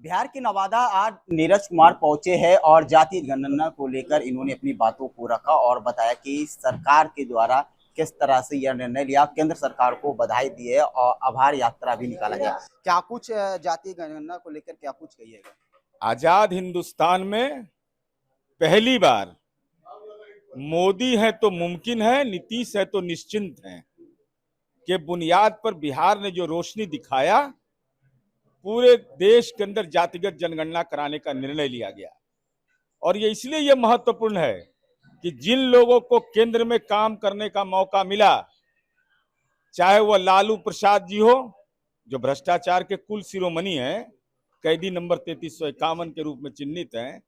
बिहार के नवादा आज नीरज कुमार पहुंचे हैं और जातीय जनगणना को लेकर इन्होंने अपनी बातों को रखा और बताया कि सरकार के द्वारा किस तरह से यह निर्णय लिया। केंद्र सरकार को बधाई दी है और आभार यात्रा भी निकाला गया। क्या कुछ जातीय जनगणना को लेकर क्या कुछ कहिएगा? आजाद हिंदुस्तान में पहली बार मोदी है तो मुमकिन है, नीतीश है तो निश्चिंत है के बुनियाद पर बिहार ने जो रोशनी दिखाया, पूरे देश के अंदर जातिगत जनगणना कराने का निर्णय लिया गया। और ये इसलिए ये महत्वपूर्ण है कि जिन लोगों को केंद्र में काम करने का मौका मिला, चाहे वह लालू प्रसाद जी हो जो भ्रष्टाचार के कुल शिरोमणि हैं, कैदी नंबर 3351 के रूप में चिन्हित हैं,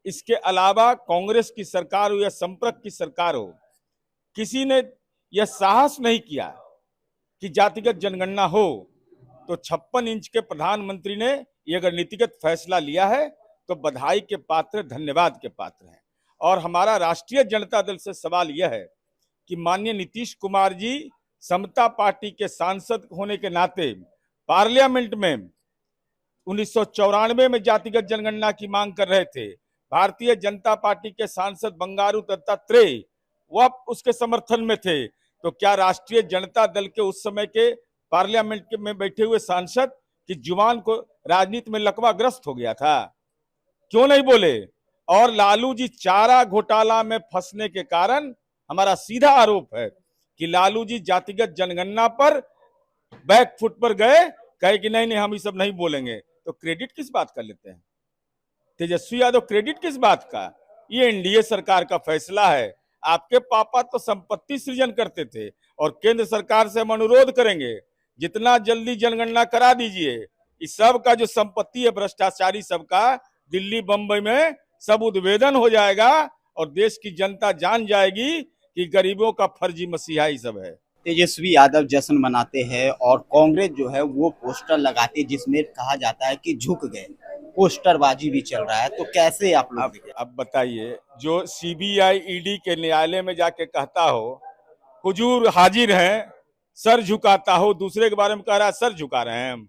इसके अलावा कांग्रेस की सरकार हो या संपर्क की सरकार हो, किसी ने यह साहस नहीं किया कि जातिगत जनगणना हो। तो 56 इंच के प्रधानमंत्री ने ये अगर नीतिगत फैसला लिया है तो बधाई के पात्र, धन्यवाद के पात्र हैं। और हमारा राष्ट्रीय जनता दल से सवाल यह है कि माननीय नीतीश कुमार जी समता पार्टी के सांसद होने के नाते पार्लियामेंट में 1994 में जातिगत जनगणना की मांग कर रहे थे। भारतीय जनता पार्टी के सांसद बंगारू दत्तात्रेय वह उसके समर्थन में थे। तो क्या राष्ट्रीय जनता दल के उस समय के पार्लियामेंट में बैठे हुए सांसद की जुबान को राजनीति में लकवाग्रस्त हो गया था? क्यों नहीं बोले? और लालू जी चारा घोटाला में फंसने के कारण हमारा सीधा आरोप है कि लालू जी जातिगत जनगणना पर बैक फुट पर गए, कहे कि नहीं हम ये सब नहीं बोलेंगे। तो क्रेडिट किस बात का लेते हैं? तेजस्वी यादव क्रेडिट किस बात का? ये एनडीए सरकार का फैसला है। आपके पापा तो संपत्ति सृजन करते थे और केंद्र सरकार से हम अनुरोध करेंगे जितना जल्दी जनगणना करा दीजिए। इस सब का जो संपत्ति है भ्रष्टाचारी सबका, दिल्ली बंबई में सब उद्भेदन हो जाएगा और देश की जनता जान जाएगी कि गरीबों का फर्जी मसीहा ही सब है। तेजस्वी यादव जश्न मनाते हैं और कांग्रेस जो है वो पोस्टर लगाती है जिसमें कहा जाता है कि झुक गए। पोस्टरबाजी भी चल रहा है, तो कैसे आप लोग अब बताइए, जो सीबीआई ईडी के न्यायालय में जाके कहता हो हुजूर हाजिर हैं, सर झुकाता हो, दूसरे के बारे में कह रहा है सर झुका रहे हैं हम।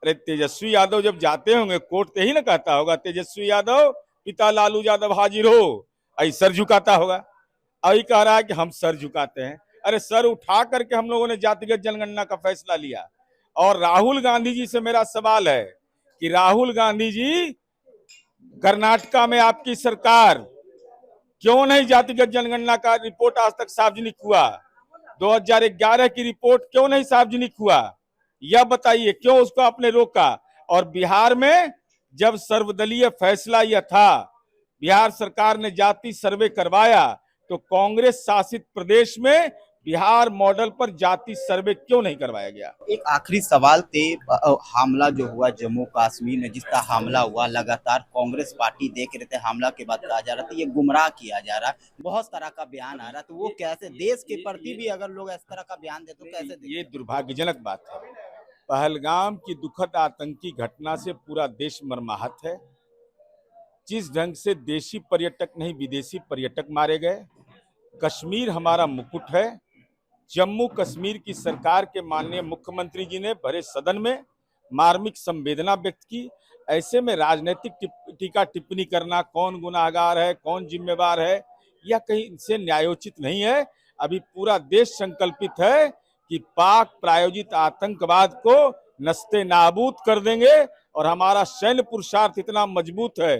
अरे तेजस्वी यादव जब जाते होंगे कोर्ट ते ही ना कहता होगा तेजस्वी यादव पिता लालू यादव हाजिर हो, ऐ सर झुकाता होगा। अभी कह रहा है कि हम सर झुकाते हैं। अरे सर उठा करके हम लोगों ने जातिगत जनगणना का फैसला लिया। और राहुल गांधी जी से मेरा सवाल है कि राहुल गांधी जी, कर्नाटका में आपकी सरकार क्यों नहीं जातिगत जनगणना का रिपोर्ट आज तक सार्वजनिक हुआ? 2011 की रिपोर्ट क्यों नहीं सार्वजनिक हुआ? यह बताइए, क्यों उसको आपने रोका? और बिहार में जब सर्वदलीय फैसला यह था, बिहार सरकार ने जाति सर्वे करवाया, तो कांग्रेस शासित प्रदेश में बिहार मॉडल पर जाति सर्वे क्यों नहीं करवाया गया? एक आखिरी सवाल थे, हमला जो हुआ जम्मू कश्मीर में, जिसका हमला हुआ लगातार कांग्रेस पार्टी देख रहे थे, हमला के बाद कहा जा रहा था ये गुमराह किया जा रहा है, बहुत तरह का बयान आ रहा, तो वो कैसे देश के प्रति भी अगर लोग इस तरह का बयान दे तो कैसे? ये दुर्भाग्यजनक बात है। पहलगाम की दुखद आतंकी घटना से पूरा देश मर्माहत है। जिस ढंग से देशी पर्यटक नहीं विदेशी पर्यटक मारे गए, कश्मीर हमारा मुकुट है। जम्मू कश्मीर की सरकार के माननीय मुख्यमंत्री जी ने भरे सदन में मार्मिक संवेदना व्यक्त की। ऐसे में राजनीतिक टीका टिप्पणी करना, कौन गुनाहगार है, कौन जिम्मेवार है, यह कहीं से न्यायोचित नहीं है। अभी पूरा देश संकल्पित है कि पाक प्रायोजित आतंकवाद को नस्ते नाबूद कर देंगे और हमारा सैन्य पुरुषार्थ इतना मजबूत है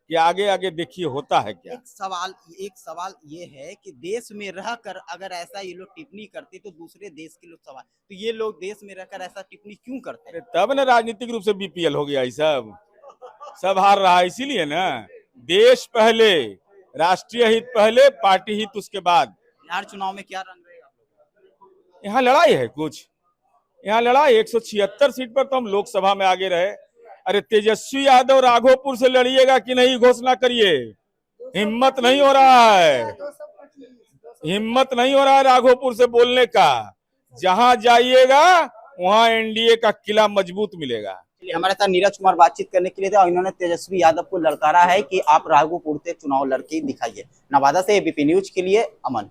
कि आगे आगे देखिए होता है क्या। एक सवाल ये है कि देश में रहकर अगर ऐसा ये लोग टिप्पणी करते तो दूसरे देश के लोग सवाल, तो ये लोग देश में रहकर ऐसा टिप्पणी क्यों करते हैं? तब ना राजनीतिक रूप से बीपीएल हो गया, सब हार रहा है। इसीलिए ना, देश पहले, राष्ट्रीय हित पहले, पार्टी हित उसके बाद। बिहार चुनाव में क्या रंग रहेगा? यहाँ लड़ाई है कुछ, यहाँ लड़ाई 176 सीट पर तो हम लोकसभा में आगे रहे। अरे तेजस्वी यादव राघोपुर से लड़िएगा कि नहीं घोषणा करिए। हिम्मत नहीं हो रहा है, हिम्मत नहीं हो रहा है राघोपुर से बोलने का। जहां जाइएगा वहां एनडीए का किला मजबूत मिलेगा। हमारे साथ नीरज कुमार बातचीत करने के लिए थे और इन्होंने तेजस्वी यादव को ललकारा है कि आप राघोपुर से चुनाव लड़के दिखाइए। नवादा से एबीपी न्यूज के लिए अमन।